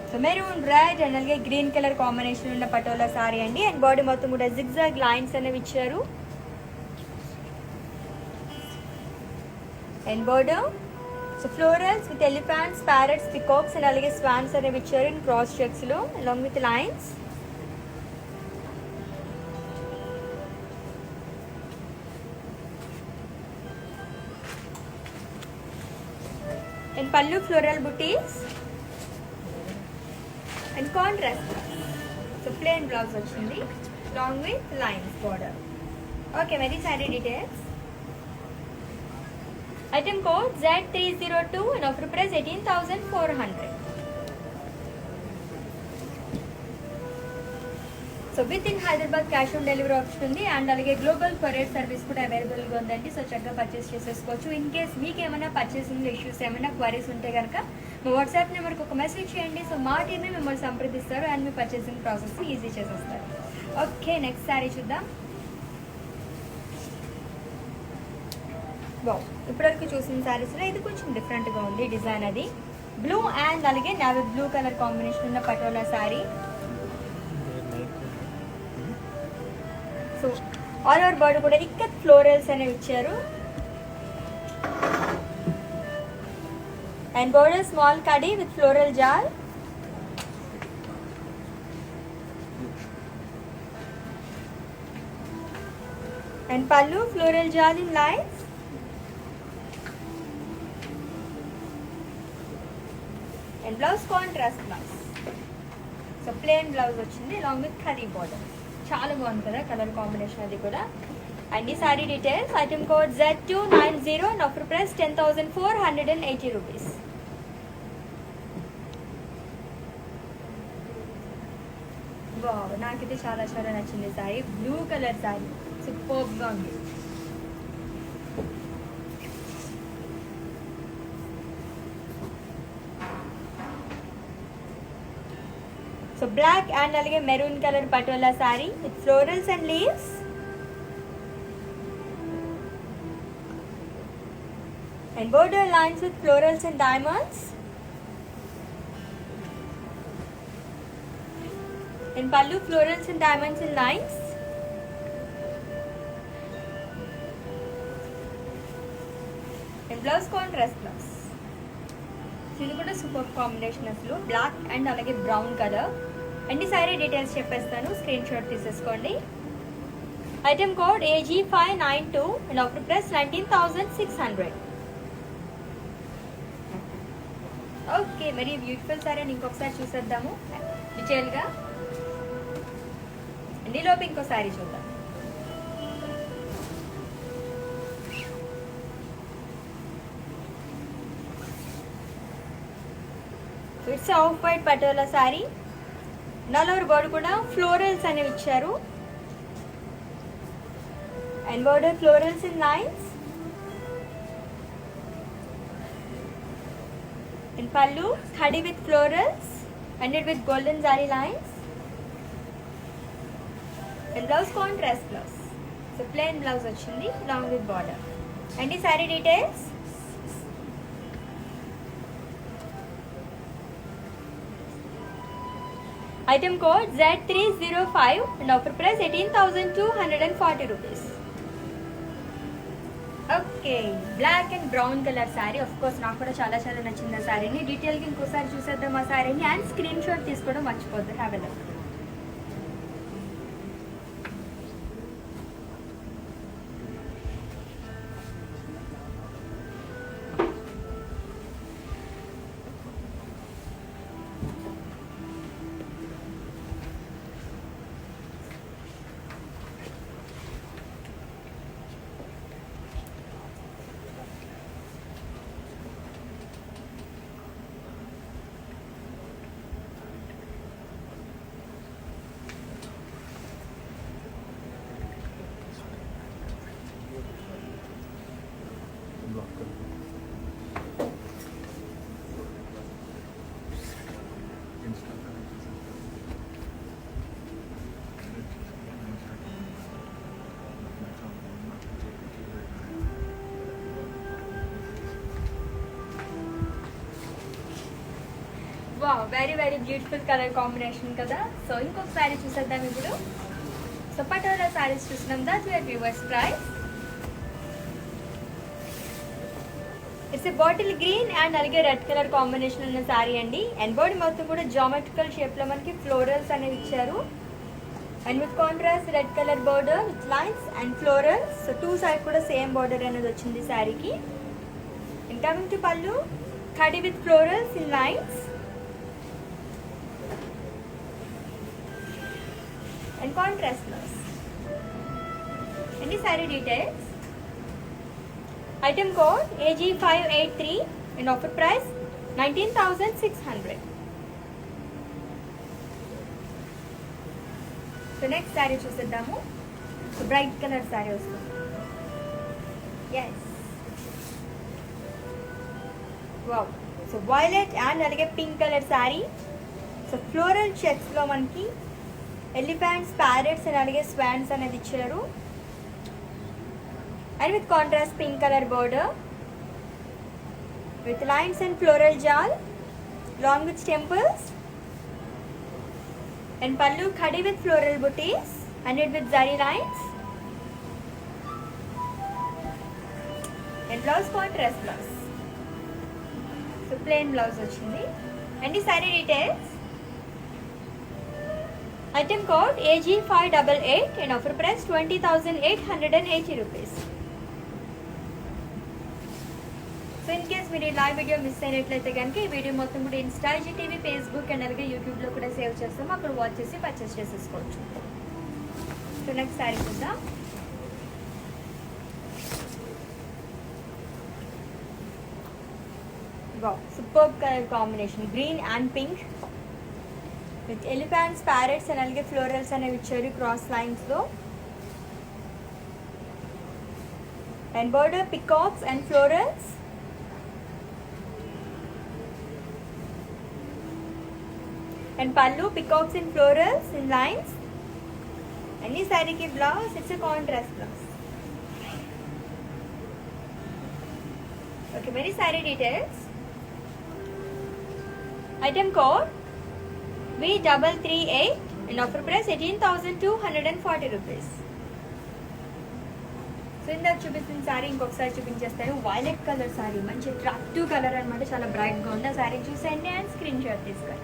So maroon, red and అలాగే green colour combination ఉన్న పటోలా సారీ అండి. And body మొత్తం కూడా zigzag lines అనేవి ఇచ్చారు. And border so florals with elephants, parrots, peacocks and అలాగే swans అనేవి ఇచ్చారు ఇన్ క్రాస్ చెక్స్ లో along with lines. And pallu floral butis and contrast. So plain blouse వచ్చింది along with lines border. Okay, very saree details. Item code Z302 and offer price 18,400. So with in Hyderabad cash on delivery option ఉంది. And అలాగే global courier service కూడా అవైలబుల్గా ఉందండి. So చక్కగా purchase చేసేసుకోవచ్చు. In case మీకు ఏమైనా పర్చేసింగ్ ఇష్యూస్, ఏమైనా క్వరీస్ ఉంటే కనుక మా వాట్సాప్ నెంబర్కి ఒక మెసేజ్ చేయండి. సో మా టీమే మిమ్మల్ని సంప్రదిస్తారు అండ్ మీ పర్చేసింగ్ ప్రాసెస్ ఈజీ చేసేస్తారు. ఓకే, నెక్స్ట్ సారీ చూద్దాం. బావ్, ఇప్పటివరకు చూసిన శారీస్లో ఇది కొంచెం డిఫరెంట్గా ఉంది డిజైన్. అది బ్లూ అండ్ అలాగే నావీ బ్లూ కలర్ కాంబినేషన్ ఉన్న patola saree. So all over body కూడా ఇక్కత్ ఫ్లోరల్స్ అనేవి ఇచ్చారు. And border small khadi with floral jaal. And pallu floral jal in lines. And blouse contrast blouse. So plain blouse వచ్చింది along with khadi border. చాలా బాగుంది కదా colour combination అది కూడా. And the saree details, item code Z290 and offer price 10,480 rupees. Wow, నాకైతే చాలా చాలా నచ్చింది సారీ. బ్లూ కలర్ సారీ సూపర్గా ఉంది. సో బ్లాక్ అండ్ అలాగే maroon colour patola sorry with florals and leaves. And border lines with florals and diamonds. And pallu florals and diamonds in lines. And blouse contrast blouse. So ఇది కూడా super combination అసలు black and అలాగే brown colour. And ఈ sorry details చెప్పేస్తాను, screen shot తీసేసుకోండి. Item code AG592 and offer price 19,600. Okay, మరి beautiful saree అని ఇంకొకసారి చూసేద్దాము డీటెయిల్గా. ఇందులోపు ఇంకో సారీ చూద్దాం. It's off white patola saree. నల్లవర్ బోర్డు కూడా ఫ్లోరల్స్ అనేవి ఇచ్చారు. And border florals in lines. And pallu khadi with florals and it with golden zari lines. And blouse contrast blouse. So plain blouse వచ్చింది along with border. And the saree details. Item code Z305 and offer price 18,240 rupees. Okay, black and brown colour sari. Of course నాకు కూడా చాలా చాలా నచ్చింది ఆ శారీని. డీటెయిల్గా ఇంకోసారి చూసేద్దాం ఆ శారీని. అండ్ స్క్రీన్ షాట్ తీసుకోవడం మర్చిపోద్దు. Have a look. Wow, very very beautiful colour combination కదా. సో ఇంకొక శారీ చూసేద్దాం ఇప్పుడు. సో పటోలా శారీస్ చూసినాం. That your viewers price. It's a bottle green and అలాగే రెడ్ కలర్ కాంబినేషన్ ఉన్న శారీ అండి. అండ్ బాడీ మొత్తం కూడా జామెట్రికల్ షేప్లో మనకి ఫ్లోరల్స్ అనేవి ఇచ్చారు. And with contrast red colour border with lines and florals. So two side కూడా సేమ్ బార్డర్ అనేది వచ్చింది శారీకి. And coming to pallu, khadi with florals in lines. And contrast blouse. And the saree details. Item code AG583 and offer price 19,600. So next saree చూసేద్దాము. So bright color saree వస్తుంది. Yes. Wow. So violet and అలాగే pink color saree. So floral checks లో మనకి elephants, parrots and అలాగే swans అనేది ఇచ్చారు. And with contrast pink colour border with lines and floral jaal long with temples. And pallu khadi with floral butis and it with zari lines. And blouse contrast blouse. So plain blouse వచ్చింది. And ఈ sorry details. Item code AG588 and offer price 20,880 rupees. So in case మీరు ఈ live video miss అయినట్లయితే కనుక ఈ video మొత్తం కూడా Insta, TV, Facebook and అలాగే యూట్యూబ్లో కూడా సేవ్ చేస్తాము. అక్కడ వాచ్ చేసి పర్చేస్ చేసేసుకోవచ్చు. సో నెక్స్ట్ శారీ చూద్దాం. Super colour combination, green and pink with elephants, parrots and అలాగే ఫ్లోరల్స్ అనేవి ఇచ్చారు క్రాస్ లైన్స్లో. And border peacocks and florals. And pallu peacocks in florals in lines. And this saree ki blouse, it's a contrast blouse. Okay, many saree details. Item code V338 and offer price 18,240 rupees. So ఇందాక చూపిస్తున్న శారీ ఇంకొకసారి చూపించేస్తాను. Violet colour sari, మంచి attractive colour అనమాట, చాలా బ్రైట్గా ఉంది. ఆ శారీ చూసేయండి అండ్ స్క్రీన్ షాట్ తీసుకోండి.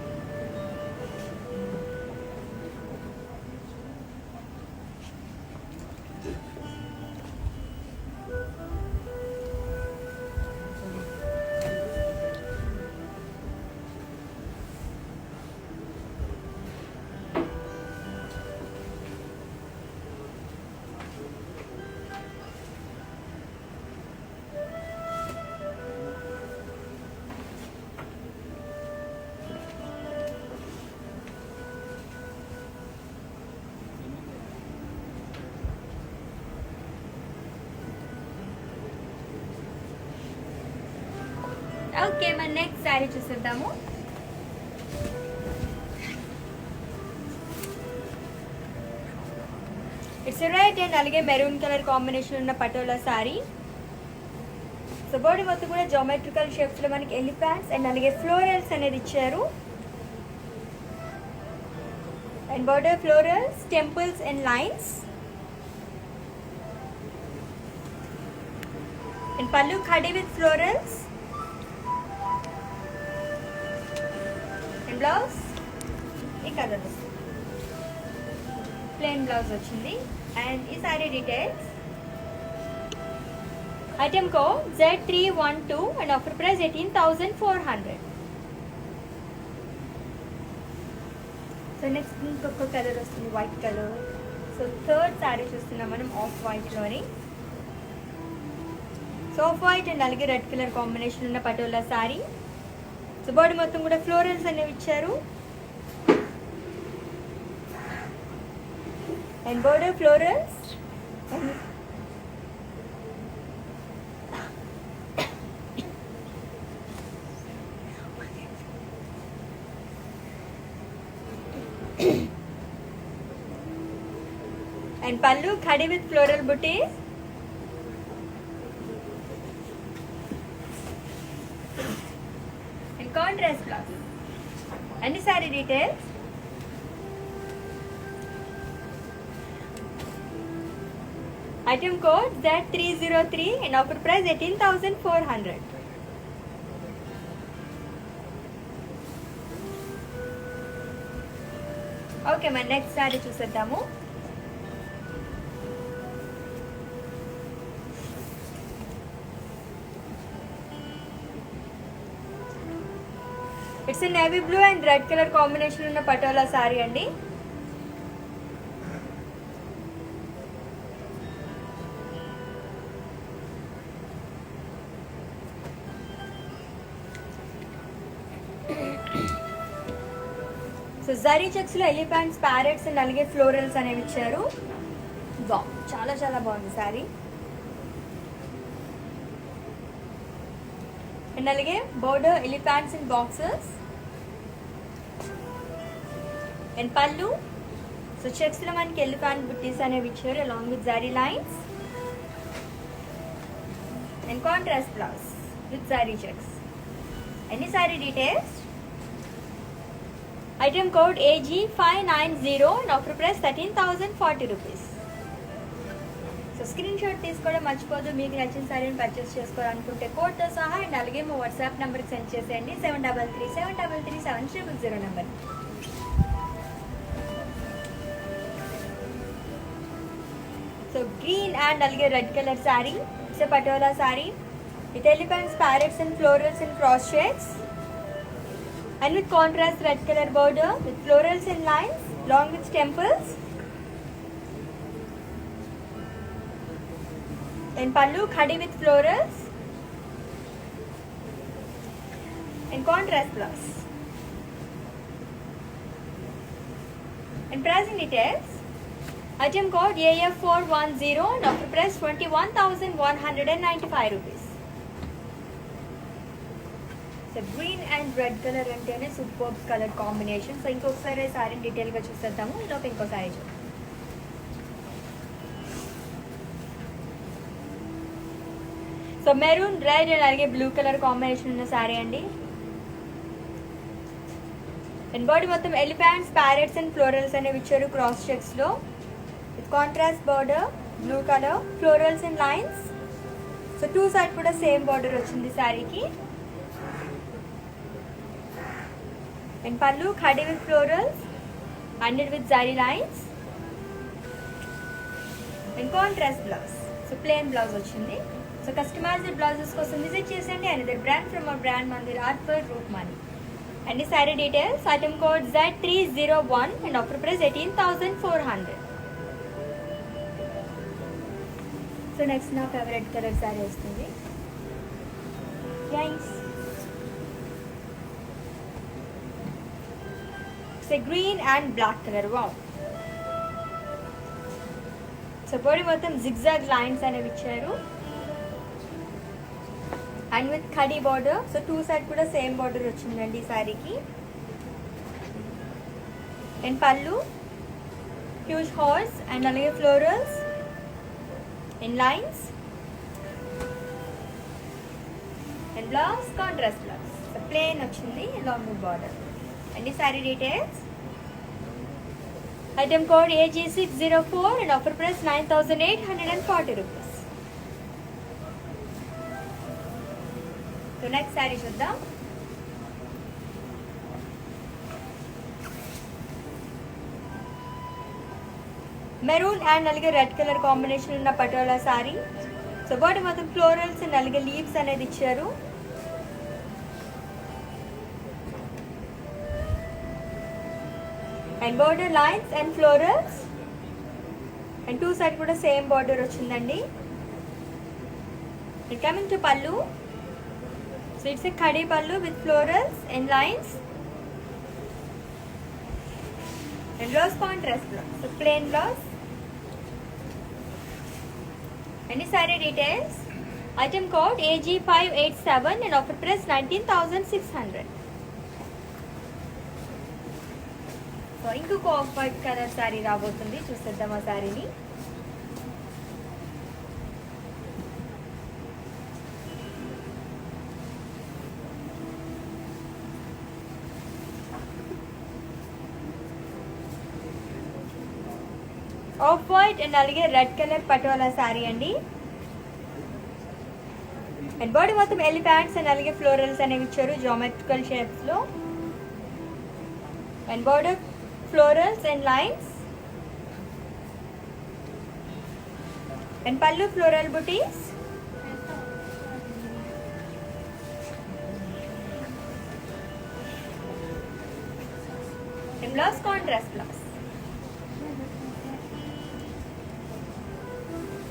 ఓకే, మన నెక్స్ట్ శారీ చూసేద్దాము. ఇట్స్ రెడ్ అండ్ అలాగే మెరూన్ కలర్ కాంబినేషన్ ఉన్న పటోలా శారీ. సో బాడీ మొత్తం కూడా జామెట్రికల్ షేప్స్ లో మనకి ఎలిఫెంట్స్ అండ్ అలాగే ఫ్లోరల్స్ అనేది ఇచ్చారు. And border florals, temples and lines. And pallu khadi with florals. Blouse ఈ కలర్ ప్లెయిన్ బ్లౌజ్ వచ్చింది. అండ్ ఈ sorry details. Item code Z312 and offer price 18,400. So next ఇంకొక కలర్ వస్తుంది, white colour. So third saree చూస్తున్నాం మనం, ఆఫ్ వైట్లోని. సో ఆఫ్ వైట్ అండ్ అలాగే red colour combination ఉన్న పటోలా సారీ. సో బాడీ మొత్తం కూడా ఫ్లోరల్స్ అనేవి ఇచ్చారు. And border florals. And pallu khadi with floral buttis. Contrast blouse. And the saree details. Item code Z303 and offer price 18,400. Okay, my next saree చూసేద్దాము. It's navy blue and red colour combination ఉన్న పటోలా సారీ అండి. So zari checks లో elephants, parrots and అలాగే florals అనేవి ఇచ్చారు. చాలా చాలా బాగుంది సారీ. అండ్ అలాగే border elephants in boxes. And పల్లు. సో చెక్స్ లో మనకి ఎలిఫెంట్ బుట్టీస్ అనేవి ఇచ్చారు along with zari lines. And contrast blouse with zari checks. Any sorry details. Item code AG590 and offer price 13,040 rupees. So screen shot తీసుకోవడం మర్చిపోదు. మీకు నచ్చిన సారీని పర్చేస్ చేసుకోవాలనుకుంటే కోడ్తో సహా అండ్ అలాగే మా వాట్సాప్ నెంబర్కి సెండ్ చేసేయండి. 7337337000 number. So green and alge red color saree. It's a patola saree with elephants, parrots and florals and cross shades, and with contrast red color border with florals and lines along with temples. And pallu khadi with florals and contrast blouse. And pricing details. Item code AF410 and offer price 21,195 rupees. So green and red color అంటేనే super colour combination. So ఇంకొకసారి sorry డీటెయిల్గా చూసేద్దాము. ఈలోపు ఇంకోసారి చూద్దాం. So maroon red and అలాగే blue colour combination ఉన్న సారీ అండి. అండ్ బాడీ మొత్తం ఎలిఫెంట్స్, ప్యారెట్స్ అండ్ ఫ్లోరల్స్ అనేవి ఇచ్చారు క్రాస్ చెక్స్ లో with contrast border, blue colour, florals and lines. So two side కూడా సేమ్ బార్డర్ వచ్చింది శారీకి. And pallu khadi with florals, ended with zari lines and contrast blouse. So plain blouse వచ్చింది. So customized blouses కోసం visit చేసండి another brand from our brand Mandir art for Roopmani. And the saree details, item code Z301 and offer price 18,400. So next na favorite color saree vastundi. Yes. It's a green and black color. Wow. So body మొత్తం zigzag lines అనేవి ఇచ్చారు. And with khadi border. So two side కూడా same border వచ్చిందండి ఈ శారీకి. And పళ్ళు huge horse and అలాగే florals in lines and blouse contrast blouse. So plain వచ్చింది లాంగ్ విత్ బార్డర్. అండ్ ఈ sari details, item code AG604 and offer price 9,840 rupees. So next saree చూద్దాం. Maroon and అలాగే red colour combination ఉన్న patola saree. So body మొత్తం florals and అలాగే leaves అనేది ఇచ్చారు. And border lines and florals and two side కూడా same border వచ్చిందండి. కమింగ్ టు పళ్ళు. So it's a khadi pallu with florals and lines and blouse contrast blouse. So plain blouse. And the saree details, item code AG587 and offer price 19,600. So ఇంకొక off white colour saree రాబోతుంది. చూసేద్దాం ఆ శారీని. Of white and అలాగే red colour patola sari అండి. And body మొత్తం elephants and అలాగే florals అనేవి ఇచ్చారు జామెట్రికల్ షేప్స్ లో. And border florals and lines and pallu floral butis. And blouse contrast blouse.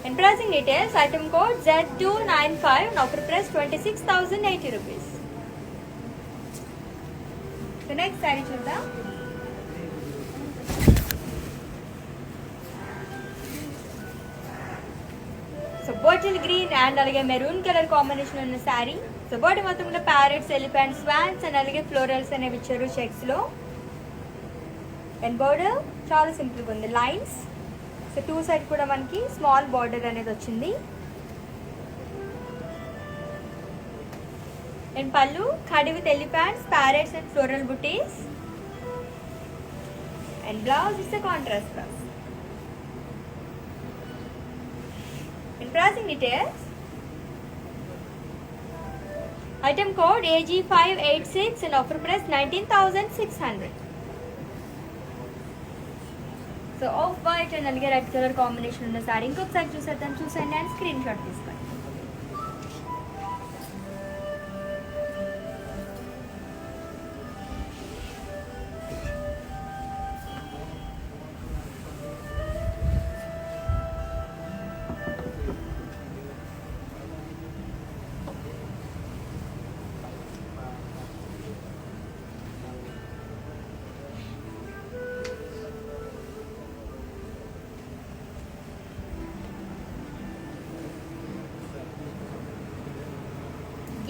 And pricing details, item code Z295 and offer price 26,080 rupees. So next saree చూద్దాం. So bottle green and అలాగే maroon colour combination ఉన్న sari. So body మొత్తంలో parrots, elephants, swans and అలాగే florals అనేవి ఇచ్చారు checks లో. And border చాలా సింపుల్గా ఉంది, లైన్స్. సో టూ సైడ్ కూడా మనకి స్మాల్ బార్డర్ అనేది వచ్చింది. And pallu khadi with elephants, parrots and floral butis. And blouse is a contrast blouse. And pricing details, item code AG586 and offer price 19,600. So off white and అలాగే red colour combination ఉన్న sorry ఇంకొకసారి చూసేద్దాం. చూసండి and screen shot తీసుకోండి.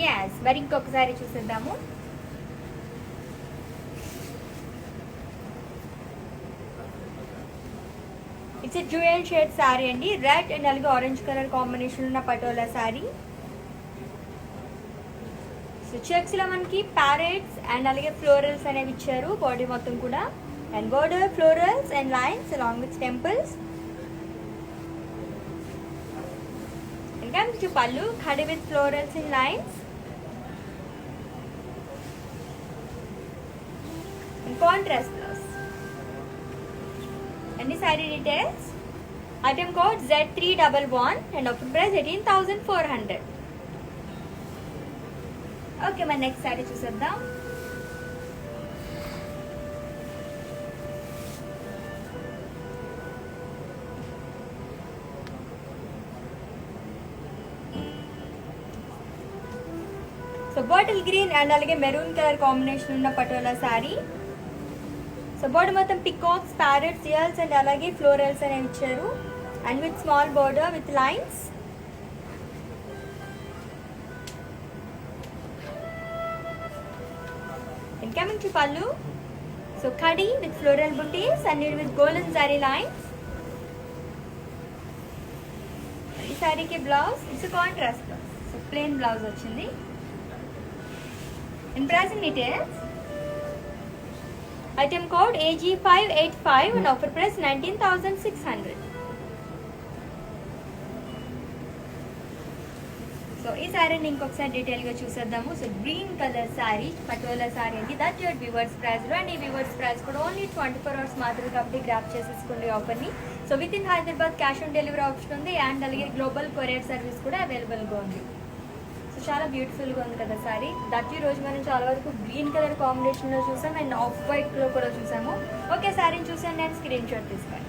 Yes, మరి ఇంకొకసారి చూసేద్దాము. It's dual shade sorry అండి. Red and అలాగే ఆరెంజ్ కలర్ కాంబినేషన్ ఉన్న పటోలా సారీ. సో చెక్స్ లో మనకి ప్యారెట్స్ అండ్ అలాగే ఫ్లోరల్స్ అనేవి ఇచ్చారు బాడీ మొత్తం కూడా. And border florals and lines along with temples. ఇంకా మీకు పళ్ళు ఖడి with florals and lines. Contrast blouse. And the saree details. Item code Z311 and offer price 18,400. Okay, my next saree చూసేద్దాం. So bottle green and అలాగే maroon colour combination ఉన్న patola sorry. So body మొత్తం peacocks, parrots, ears and అలాగే florals అనేవి ఇచ్చారు. And with small border with lines. And coming to pallu. So ఖడి with floral butis and with golden sari lines. ఈ సారీకి blouse it's contrast blouse. So plain blouse వచ్చింది. And pricing details. Item code AG585 and offer price 19,600. సో ఈ శారీని ఇంకొకసారి డీటెయిల్గా చూసేద్దాము. So green colour sari patola sari అండి. దట్ యువర్ వ్యూవర్స్ ప్రైస్లో. అండ్ ఈ వ్యూవర్స్ ప్రైస్ కూడా ఓన్లీ 24 hours మాత్రమే కాబట్టి గ్రాప్ చేసేసుకోండి ఆఫర్ని. So with in Hyderabad cash on delivery option ఉంది. అండ్ అలాగే గ్లోబల్ కొరియర్ సర్వీస్ కూడా అవైలబుల్గా ఉంది. సో చాలా బ్యూటిఫుల్గా ఉంది కదా సారీ. దట్ ఈ రోజు మనం చాలా వరకు గ్రీన్ కలర్ కాంబినేషన్లో చూసాం అండ్ ఆఫ్ వైట్లో కూడా చూసాము. ఓకే, శారీని చూసాను నేను స్క్రీన్ షాట్ తీసుకోండి.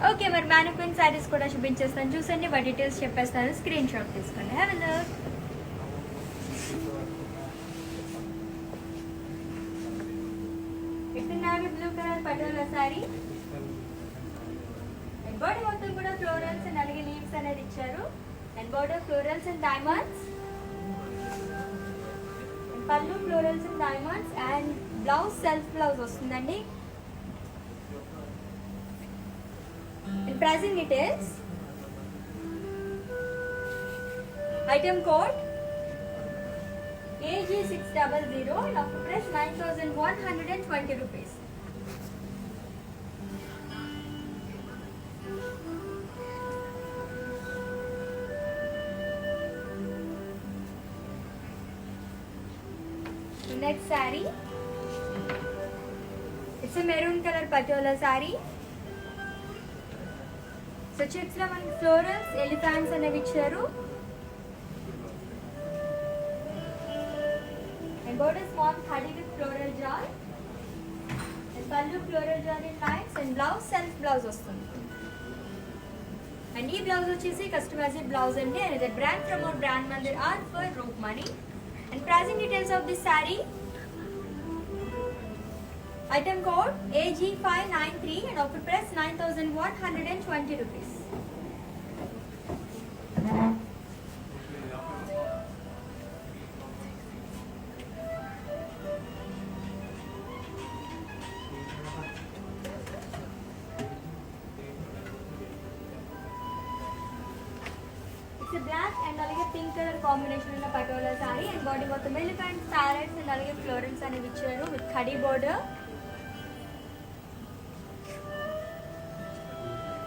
ఓకే, మరి మ్యానిక్విన్ శారీస్ కూడా చూపించేస్తాను. చూసండి, వాటి డీటెయిల్స్ చెప్పేస్తాను. స్క్రీన్ షాట్ తీసుకోండి. Have a look. It's navy blue colour patola sari. And body మొత్తం కూడా ఫ్లోరల్స్ అండ్ అలాగే లీవ్స్ అనేది ఇచ్చారు. And border florals and diamonds. Pallu florals and diamonds. And blouse self blouse వస్తుందండి. And pricing details. Item code AG600 and offer price 9,120 rupees. The next saree. It's a maroon color patola saree. So checks లో మనకి florals, elephants అనేవి ఇచ్చారు. And border small ఖడి with floral jaal. And pallu floral jaal in lines. And blouse self blouse వస్తుంది. And ఈ blouse వచ్చేసి customized blouse అండి. And ఇది brand promote brand Mandir are for రూప్ మనీ. And pricing details of this sari. Item code AG593 and offer price 9,120 rupees. It's black and అలాగే pink colour combination ఉన్న patola sorry and body మొత్తం elephants, parrots and అలాగే florals అనేవి ఇచ్చారు with khadi border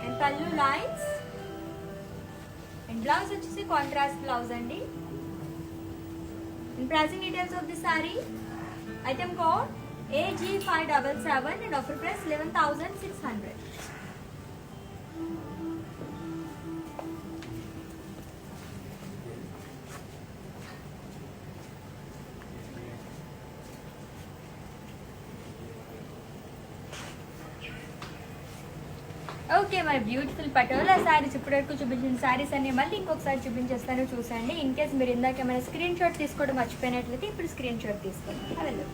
and పళ్ళు lines and blouse వచ్చేసి contrast blouse అండి. And pricing details of the sorry, item code AG577 and offer price 11,600. Okay, మరి beautiful patola saris ఇప్పటివరకు చూపించిన శారీస్ అన్ని మళ్ళీ ఇంకొకసారి చూపించేస్తాను చూసండి. ఇన్ కేస్ మీరు ఇందాక ఏమైనా స్క్రీన్ షాట్ తీసుకోవడం మర్చిపోయినట్లయితే ఇప్పుడు స్క్రీన్ షాట్ తీసుకోండి. అవెళ్ళు.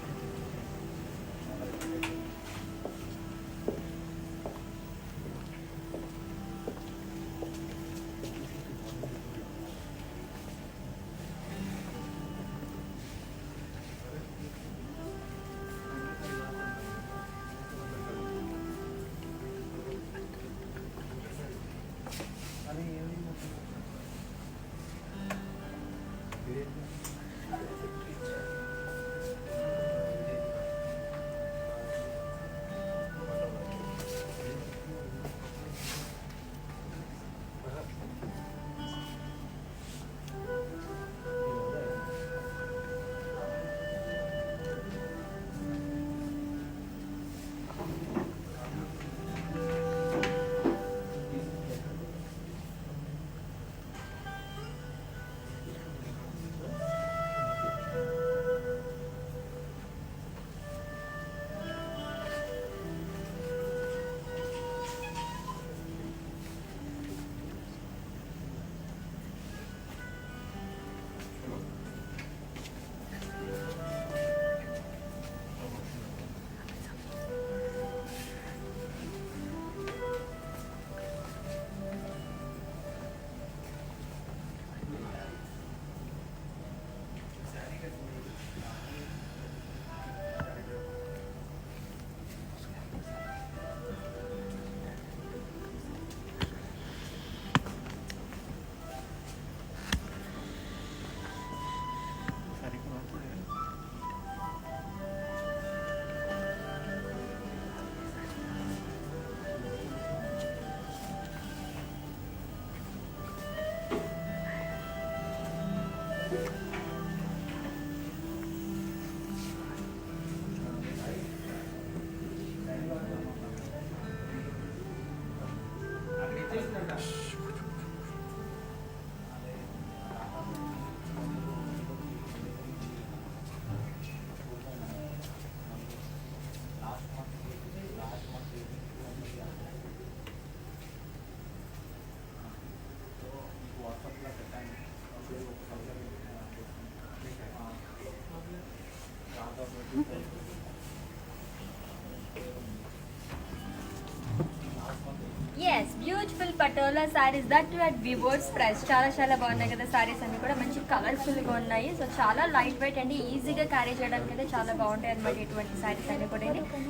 Yes, beautiful patola saris that at viewers price. చాలా చాలా బాగున్నాయి కదా సారీస్ అన్ని కూడా, మంచి కలర్ఫుల్గా ఉన్నాయి. సో చాలా లైట్ వెయిట్ అండి, ఈజీగా క్యారీ చేయడానికి అయితే చాలా బాగుంటాయి అనమాట ఇటువంటి సారీస్ అన్ని కూడా.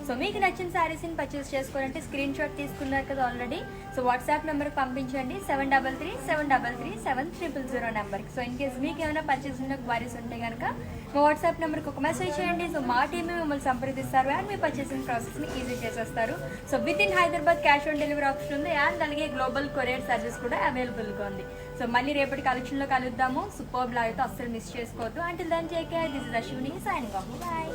సో మీకు నచ్చిన సారీస్ని పర్చేస్ చేసుకోవాలంటే స్క్రీన్ షాట్ తీసుకున్నారు కదా ఆల్రెడీ. సో వాట్సాప్ నెంబర్కి పంపించండి 7337337000 నెంబర్కి. సో ఇన్ కేస్ మీకు ఏమైనా పర్చేస్ క్వారీస్ ఉంటే కనుక మా వాట్సాప్ నెంబర్కి ఒక మెసేజ్ చేయండి. సో మా టీమే మిమ్మల్ని సంప్రదిస్తారు అండ్ మీ పర్చేసింగ్ ప్రాసెస్ని ఈజీ చేసేస్తారు. So with in Hyderabad cash on delivery option ఉంది అండ్ అలాగే గ్లోబల్ కొరియర్ సర్వీస్ కూడా అవైలబుల్గా ఉంది. సో మళ్ళీ రేపటి కలెక్షన్లో కలుద్దాము. సూపర్ బ్లాగ్ అయితే అస్సలు మిస్ చేసుకోవద్దు. Until then take care. This is Ashwini signing off. By.